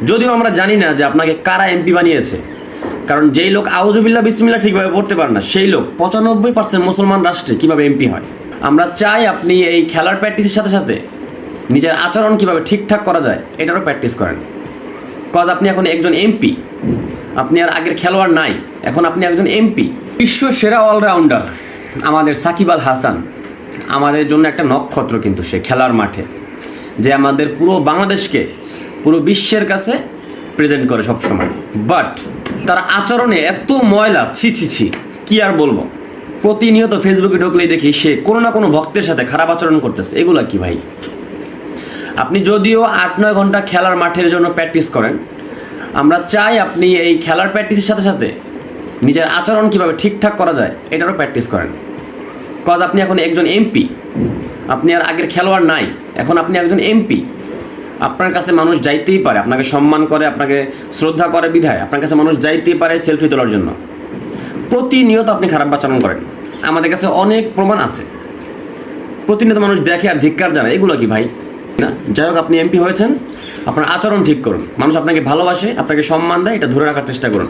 যদিও আমরা জানি না যে আপনাকে কারা এমপি বানিয়েছে, কারণ যেই লোক আউযুবিল্লাহ বিসমিল্লাহ ঠিকভাবে পড়তে পারে না, সেই লোক 95% মুসলমান রাষ্ট্রে কিভাবে এমপি হয়। আমরা চাই আপনি এই খেলার প্র্যাকটিসের সাথে সাথে নিজের আচরণ কিভাবে ঠিকঠাক করা যায় এটারও প্র্যাকটিস করেন। কজ আপনি এখন একজন এমপি, আপনি আর আগের খেলোয়াড় নাই, এখন আপনি একজন এমপি। বিশ্ব সেরা অলরাউন্ডার আমাদের সাকিব আল হাসান আমাদের জন্য একটা নক্ষত্র, কিন্তু সে খেলার মাঠে যে আমাদের পুরো বাংলাদেশকে পুরো বিশ্বের কাছে প্রেজেন্ট করে সবসময়। বাট তার আচরণে এত ময়লা, ছি ছি ছি, কি আর বলবো। প্রতিনিয়ত ফেসবুকে ঢুকলেই দেখি সে কোনো না কোনো ভক্তের সাথে খারাপ আচরণ করতেছে। এগুলা কি ভাই? আপনি যদিও 8-9 ঘন্টা খেলার মাঠের জন্য প্র্যাকটিস করেন, আমরা চাই আপনি এই খেলার প্র্যাকটিসের সাথে সাথে নিজের আচরণ কিভাবে ঠিকঠাক করা যায় এটারও প্র্যাকটিস করেন। কজ আপনি এখন একজন এমপি, আপনি আর আগের খেলোয়াড় নাই, এখন আপনি একজন এমপি। আপনার কাছে মানুষ যাইতেই পারে, আপনাকে সম্মান করে, আপনাকে শ্রদ্ধা করে বিধায় আপনার কাছে মানুষ যাইতেই পারে সেলফি তোলার জন্য। প্রতিনিয়ত আপনি খারাপ আচরণ করেন, আমাদের কাছে অনেক প্রমাণ আছে। প্রতিনিয়ত মানুষ দেখে আর ধিক্কার জানায়, এগুলো কি ভাই? না, যাই হোক, আপনি এমপি হয়েছেন, আপনার আচরণ ঠিক করুন। মানুষ আপনাকে ভালোবাসে, আপনাকে সম্মান দেয়, এটা ধরে রাখার চেষ্টা করুন।